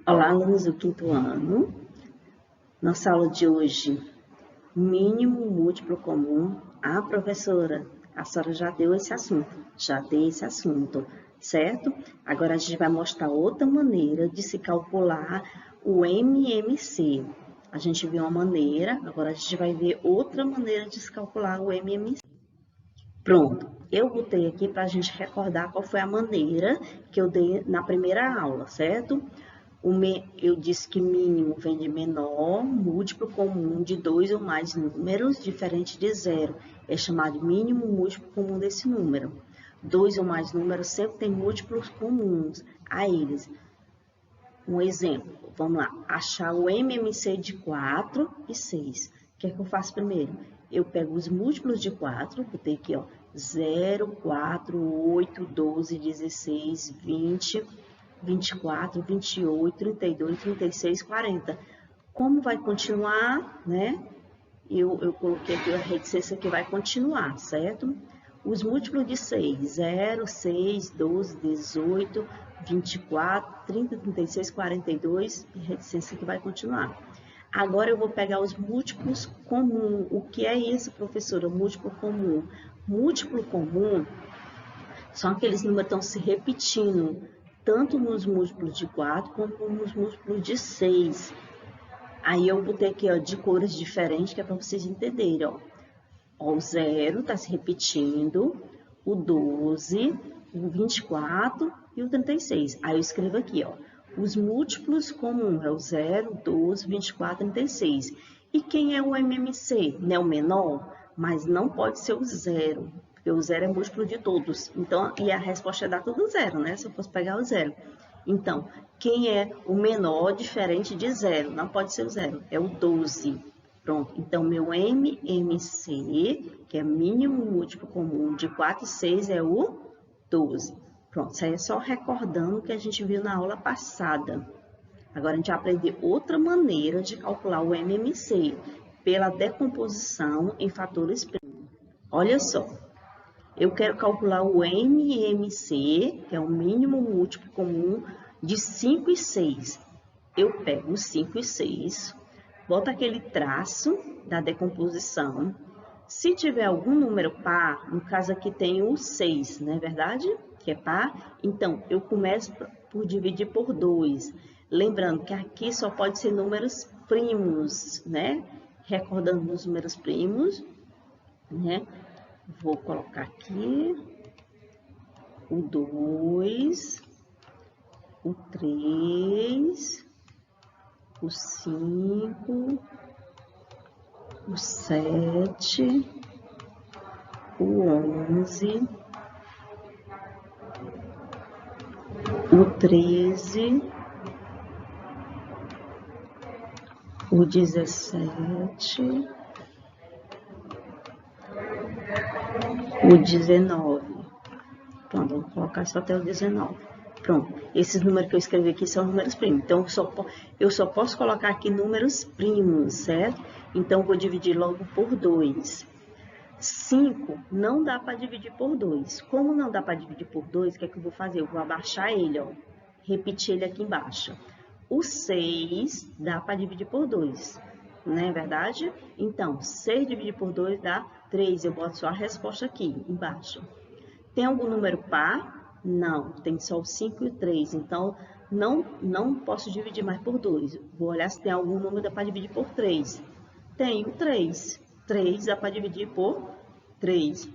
Olá, alunos do quinto ano. Nossa aula de hoje, mínimo múltiplo comum. Ah, professora, a senhora já deu esse assunto. Já dei esse assunto, certo? Agora a gente vai mostrar outra maneira de se calcular o MMC. A gente viu uma maneira, agora a gente vai ver outra maneira de se calcular o MMC. Pronto, eu botei aqui para a gente recordar qual foi a maneira que eu dei na primeira aula, certo? Eu disse que mínimo vem de menor, múltiplo comum de dois ou mais números, diferente de zero. É chamado mínimo múltiplo comum desse número. Dois ou mais números sempre têm múltiplos comuns a eles. Um exemplo, vamos lá, achar o MMC de 4 e 6. O que é que eu faço primeiro? Eu pego os múltiplos de 4, botei aqui, ó, 0, 4, 8, 12, 16, 20, 24, 28, 32, 36, 40. Como vai continuar, né? Eu coloquei aqui a reticência que vai continuar, certo? Os múltiplos de 6, 0, 6, 12, 18, 24, 30, 36, 42, e reticência que vai continuar. Agora eu vou pegar os múltiplos comuns. O que é isso, professora? Múltiplo comum. Múltiplo comum são aqueles números que estão se repetindo, tanto nos múltiplos de 4 como nos múltiplos de 6. Aí eu botei aqui, ó, de cores diferentes, que é para vocês entenderem, ó. O 0 está se repetindo, o 12, o 24 e o 36. Aí eu escrevo aqui, ó, os múltiplos comuns é o 0, 12, 24, 36. E quem é o MMC? Não é o menor, mas não pode ser o 0, porque o 0 é múltiplo de todos. Então, e a resposta é dar tudo 0, né? Se eu fosse pegar o 0. Então, quem é o menor diferente de 0? Não pode ser o 0, é o 12. Pronto, então meu MMC, que é mínimo múltiplo comum de 4 e 6, é o 12. Pronto, isso aí é só recordando o que a gente viu na aula passada. Agora a gente vai aprender outra maneira de calcular o MMC, pela decomposição em fatores primos. Olha só, eu quero calcular o MMC, que é o mínimo múltiplo comum de 5 e 6. Eu pego 5 e 6, boto aquele traço da decomposição. Se tiver algum número par, no caso aqui tem o 6, não é verdade? Que é par. Então, eu começo por dividir por 2. Lembrando que aqui só pode ser números primos, né? Recordando os números primos, né? Vou colocar aqui o 2, o 3, o 5, o 7, o 11, o 13, o 17, o 19. Pronto, vamos colocar só até o 19. Pronto, esses números que eu escrevi aqui são números primos. Então, eu só posso colocar aqui números primos, certo? Então, vou dividir logo por 2. 5 não dá para dividir por 2. Como não dá para dividir por 2, o que é que eu vou fazer? Eu vou abaixar ele, ó. Repetir ele aqui embaixo. O 6 dá para dividir por 2, não é verdade? Então, 6 dividido por 2 dá 3. Eu boto só a resposta aqui embaixo. Tem algum número par? Não, tem só o 5 e o 3. Então, não posso dividir mais por 2. Vou olhar se tem algum número para dividir por 3. Tem o 3. 3 dá para dividir por 3.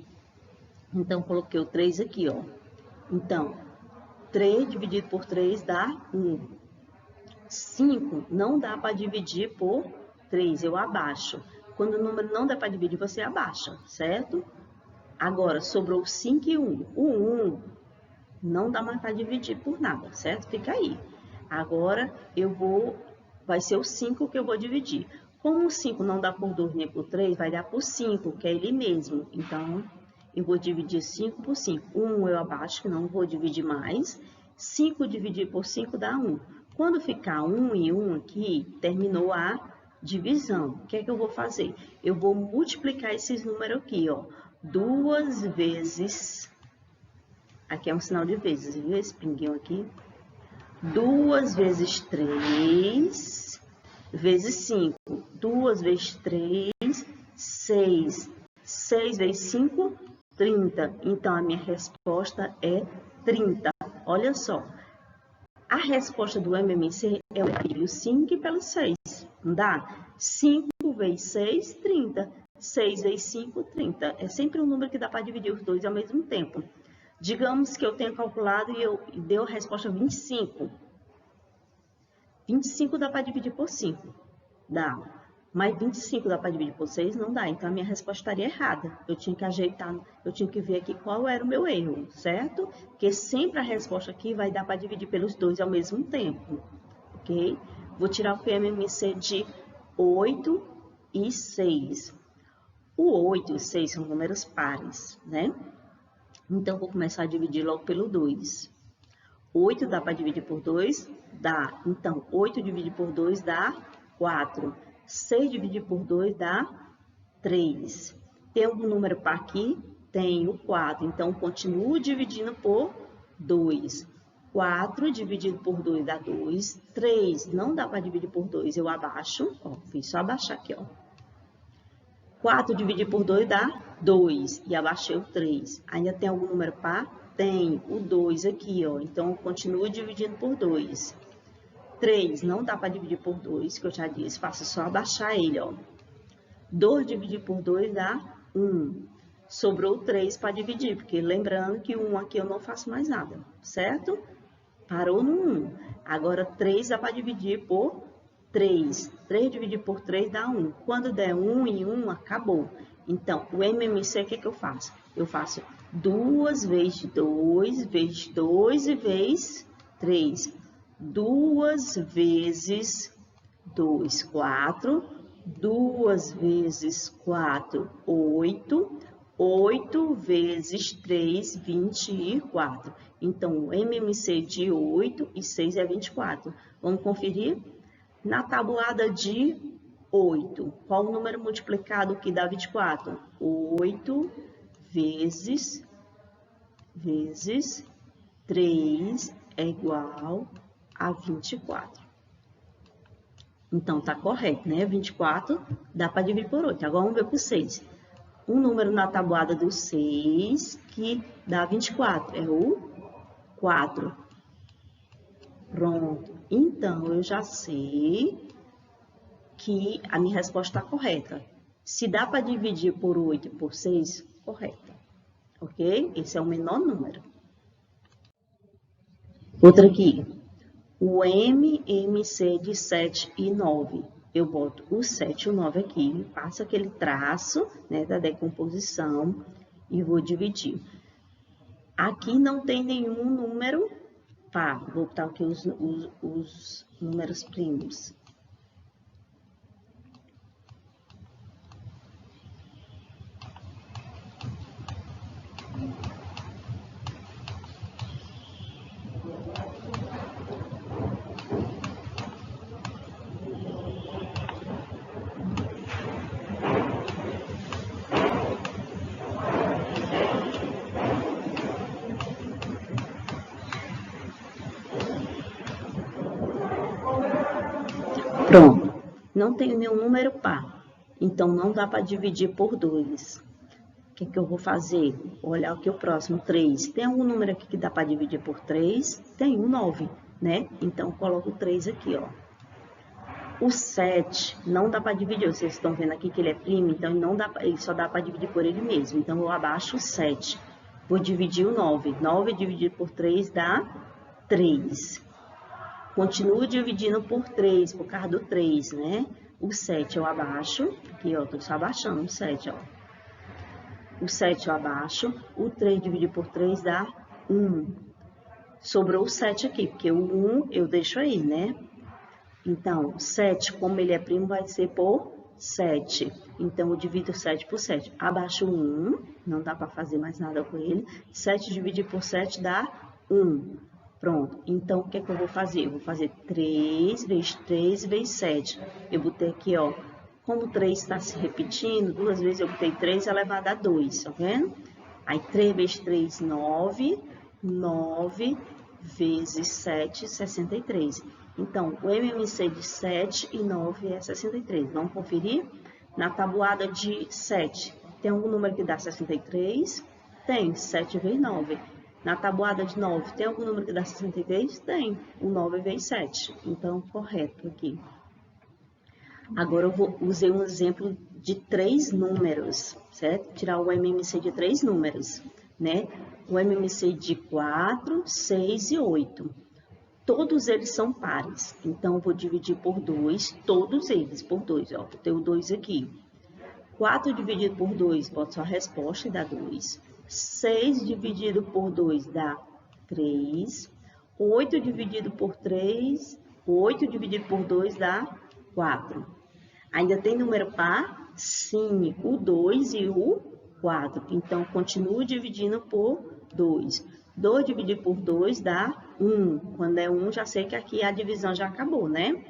Então, coloquei o 3 aqui, ó. Então, 3 dividido por 3 dá 1. 5 não dá para dividir por 3, eu abaixo. Quando o número não dá para dividir, você abaixa, certo? Agora, sobrou 5 e 1. O 1 não dá mais para dividir por nada, certo? Fica aí. Agora, vai ser o 5 que eu vou dividir. Como o 5 não dá por 2 nem por 3, vai dar por 5, que é ele mesmo. Então, eu vou dividir 5 por 5. 1 eu abaixo, que não vou dividir mais. 5 dividido por 5 dá 1. Quando ficar 1 e 1 aqui, terminou a divisão. O que é que eu vou fazer? Eu vou multiplicar esses números aqui, ó. 2 vezes... Aqui é um sinal de vezes, viu? Esse pinguinho aqui. 2 vezes 3 vezes 5. 2 vezes 3, 6. 6 vezes 5, 30. Então, a minha resposta é 30. Olha só. A resposta do MMC é o 5 pelo 6. Não dá? 5 vezes 6, 30. 6 vezes 5, 30. É sempre um número que dá para dividir os dois ao mesmo tempo. Digamos que eu tenha calculado e deu a resposta 25. 25 dá para dividir por 5. Dá. Mas 25 dá para dividir por 6? Não dá. Então, a minha resposta estaria errada. Eu tinha que ajeitar, eu tinha que ver aqui qual era o meu erro, certo? Porque sempre a resposta aqui vai dar para dividir pelos dois ao mesmo tempo, ok? Vou tirar o PMMC de 8 e 6. O 8 e o 6 são números pares, né? Então, vou começar a dividir logo pelo 2. 8 dá para dividir por 2? Dá. Então, 8 dividido por 2 dá 4. 6 dividido por 2 dá 3. Tem algum número par aqui? Tem o 4. Então, continuo dividindo por 2. 4 dividido por 2 dá 2. 3 não dá para dividir por 2. Eu abaixo. Ó, fiz só abaixar aqui, ó. 4 dividido por 2 dá 2. E abaixei o 3. Ainda tem algum número par? Tem o 2 aqui, ó. Então, eu continuo dividindo por 2. 3 não dá para dividir por 2, que eu já disse. Faço só abaixar ele, ó. 2 dividido por 2 dá 1. Sobrou 3 para dividir, porque lembrando que 1 aqui eu não faço mais nada, certo? Parou no 1. Agora, 3 dá para dividir por 3. 3 dividido por 3 dá 1. Quando der 1 em 1, acabou. Então, o MMC, o que eu faço? Eu faço 2 vezes 2, vezes 2 e vezes 3. 2 vezes 2, 4. 2 vezes 4, 8. 8 vezes 3, 24. Então, o MMC de 8 e 6 é 24. Vamos conferir? Na tabuada de 8, qual o número multiplicado que dá 24? 8 vezes 3 é igual a 24. Então, tá correto, né? 24 dá para dividir por 8. Agora, vamos ver por 6. Um número na tabuada do 6 que dá 24 é o 4. Pronto. Então, eu já sei que a minha resposta está correta. Se dá para dividir por 8 e por 6, correto. Ok? Esse é o menor número. Outra aqui. O MMC de 7 e 9. Eu boto o 7 e o 9 aqui, faço aquele traço, né, da decomposição e vou dividir. Aqui não tem nenhum número par. Vou botar aqui os números primos. Pronto, não tenho nenhum número par, então não dá para dividir por 2. O que eu vou fazer? Vou olhar aqui o próximo, 3. Tem algum número aqui que dá para dividir por 3? Tem o 9, né? Então, coloco o 3 aqui, ó. O 7 não dá para dividir, vocês estão vendo aqui que ele é primo, então ele só dá para dividir por ele mesmo. Então, eu abaixo o 7. Vou dividir o 9. 9 dividido por 3 dá 3. Continuo dividindo por 3, por causa do 3, né? O 7 eu abaixo, aqui, ó, tô só abaixando o 7, ó. O 7 eu abaixo, o 3 dividido por 3 dá 1. Sobrou o 7 aqui, porque o 1 eu deixo aí, né? Então, o 7, como ele é primo, vai ser por 7. Então, eu divido 7 por 7. Abaixo o 1, não dá para fazer mais nada com ele. 7 dividido por 7 dá 1. Pronto, então o que é que eu vou fazer? Eu vou fazer 3 vezes 3 vezes 7. Eu botei aqui, ó, como 3 está se repetindo, 2 vezes eu botei 3 elevado a 2, tá vendo? Aí 3 vezes 3, 9, 9 vezes 7, 63. Então, o MMC de 7 e 9 é 63. Vamos conferir? Na tabuada de 7, tem algum número que dá 63? Tem, 7 vezes 9. Na tabuada de 9, tem algum número que dá 63? Tem, o 9 vezes 7. Então, correto aqui. Agora, eu usei um exemplo de 3 números, certo? Tirar o MMC de 3 números, né? O MMC de 4, 6 e 8. Todos eles são pares, então eu vou dividir por 2, todos eles por 2, ó, eu tenho 2 aqui. 4 dividido por 2, bota sua resposta e dá 2. 6 dividido por 2 dá 3. 8 dividido por 3, 8 dividido por 2 dá 4. Ainda tem número par? Sim, o 2 e o 4. Então, continuo dividindo por 2. 2 dividido por 2 dá 1. Quando é 1, já sei que aqui a divisão já acabou, né?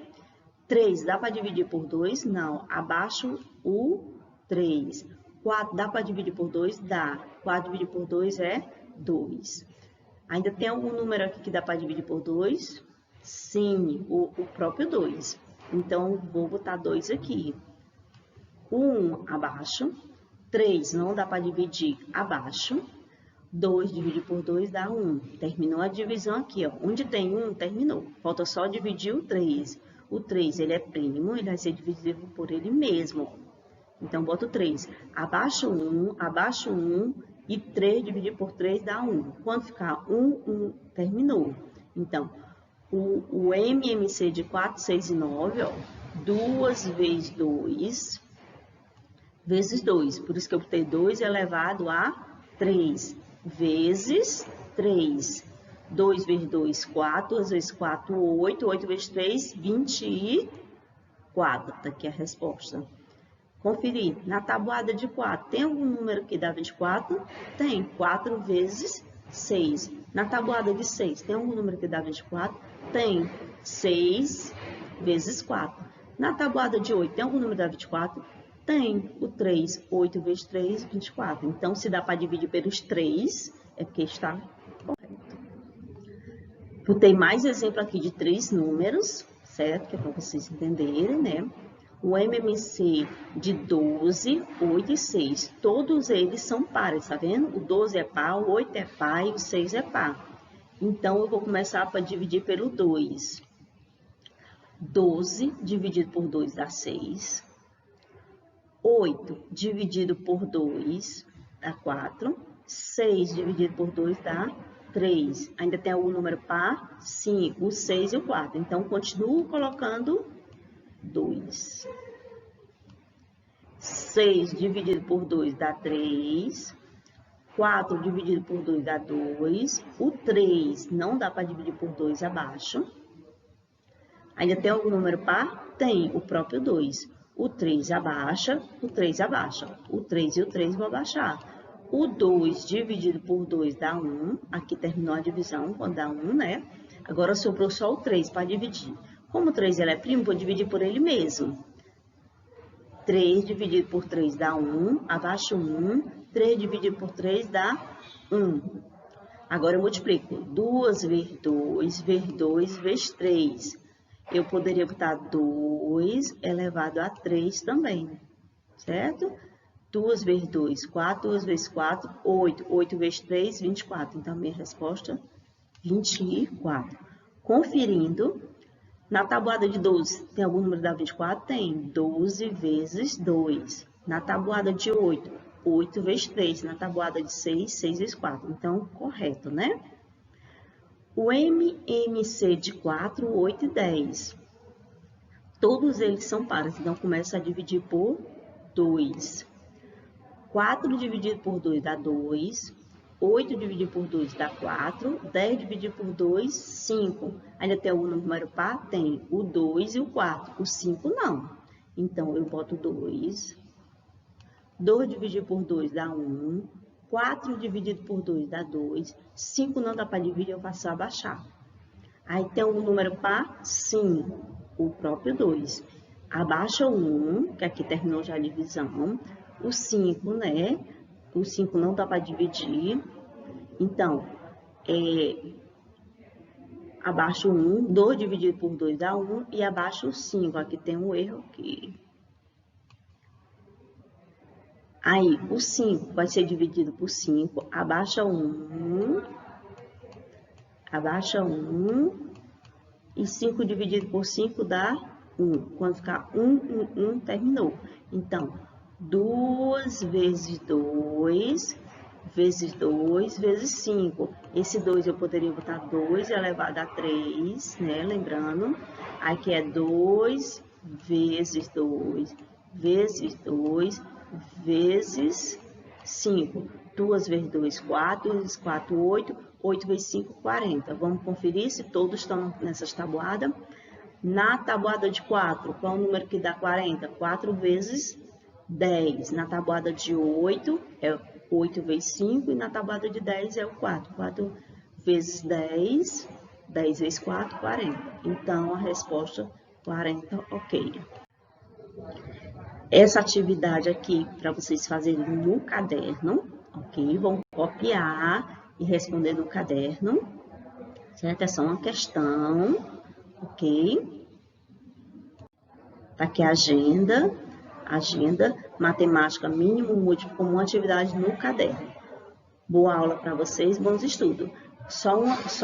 3, dá para dividir por 2? Não. Abaixo o 3. 4, dá para dividir por 2? Dá. 4 dividido por 2 é 2. Ainda tem algum número aqui que dá para dividir por 2? Sim, o próprio 2. Então, vou botar 2 aqui. 1 abaixo. 3 não dá para dividir abaixo. 2 dividido por 2 dá 1. Terminou a divisão aqui, ó. Onde tem 1, terminou. Falta só dividir o 3. O 3, ele é primo, ele vai ser divisível por ele mesmo. Então, boto o 3. Abaixo 1 e 3 dividido por 3 dá 1. Quando ficar 1, terminou. Então, o MMC de 4, 6 e 9, ó. 2 vezes 2, vezes 2. Por isso que eu botei 2 elevado a 3. Vezes 3. 2 vezes 2, 4. 2 vezes 4, 8. 8 vezes 3, 24. Tá aqui a resposta. Conferir. Na tabuada de 4, tem algum número que dá 24? Tem. 4 vezes 6. Na tabuada de 6, tem algum número que dá 24? Tem. 6 vezes 4. Na tabuada de 8, tem algum número que dá 24? Tem. O 3. 8 vezes 3, 24. Então, se dá para dividir pelos 3, é porque está correto. Botei mais exemplo aqui de 3 números, certo? Que é para vocês entenderem, né? O MMC de 12, 8 e 6. Todos eles são pares, tá vendo? O 12 é par, o 8 é par e o 6 é par. Então, eu vou começar para dividir pelo 2. 12 dividido por 2 dá 6. 8 dividido por 2 dá 4. 6 dividido por 2 dá 3. Ainda tem algum número par? Sim, o 6 e o 4. Então, continuo colocando 2. 6 dividido por 2 dá 3. 4 dividido por 2 dá 2. O 3 não dá para dividir por 2 abaixo. Ainda tem algum número par? Tem, o próprio 2. O 3 abaixa, o 3 abaixa. O 3 e o 3 vão abaixar. O 2 dividido por 2 dá 1. Aqui terminou a divisão, quando dá 1, né? Agora sobrou só o 3 para dividir. Como o 3 ele é primo, vou dividir por ele mesmo. 3 dividido por 3 dá 1. Abaixo 1. 3 dividido por 3 dá 1. Agora eu multiplico. 2 vezes 2, vezes 2, vezes 3. Eu poderia botar 2 elevado a 3 também, certo? 2 vezes 2, 4. 2 vezes 4, 8. 8 vezes 3, 24. Então, a minha resposta, 24. Conferindo, na tabuada de 12, tem algum número da 24? Tem. 12 vezes 2. Na tabuada de 8, 8 vezes 3. Na tabuada de 6, 6 vezes 4. Então, correto, né? O MMC de 4, 8 e 10. Todos eles são pares, então começa a dividir por 2. 4 dividido por 2 dá 2. 8 dividido por 2 dá 4. 10 dividido por 2, 5. Ainda tem algum número par? Tem. O 2 e o 4. O 5 não. Então, eu boto 2. 2 dividido por 2 dá 1. 4 dividido por 2 dá 2. 5 não dá para dividir, eu faço abaixar. Aí tem algum número par? Sim, o próprio 2. Abaixa o 1, que aqui terminou já a divisão. O 5, né? O 5 não dá para dividir. Então, Abaixo 1, 2 dividido por 2 dá 1, e abaixo 5, aqui tem um erro aqui. Aí, o 5 vai ser dividido por 5, abaixa 1, e 5 dividido por 5 dá 1. Quando ficar 1, terminou. Então, 2 vezes 2, vezes 2, vezes 5. Esse 2 eu poderia botar 2 elevado a 3, né? Lembrando. Aqui é 2 vezes 2, vezes 2, vezes 5. 2 vezes 2, 4, vezes 4, 8. 8 vezes 5, 40. Vamos conferir se todos estão nessas tabuadas. Na tabuada de 4, qual é o número que dá 40? 4 vezes 10. Na tabuada de 8, é 8 vezes 5. E na tabuada de 10 é o 4. 4 vezes 10, 10 vezes 4, 40. Então, a resposta 40, ok. Essa atividade aqui, para vocês fazerem no caderno, ok? Vão copiar e responder no caderno, certo? É só uma questão, ok? Tá aqui a agenda, matemática mínimo, múltiplo, como uma atividade no caderno. Boa aula para vocês, bons estudos. Só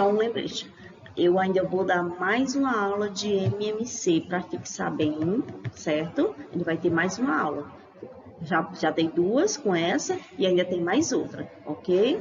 um lembrete. Eu ainda vou dar mais uma aula de MMC para fixar bem, certo? Ele vai ter mais uma aula. Já dei 2 com essa e ainda tem mais outra, ok?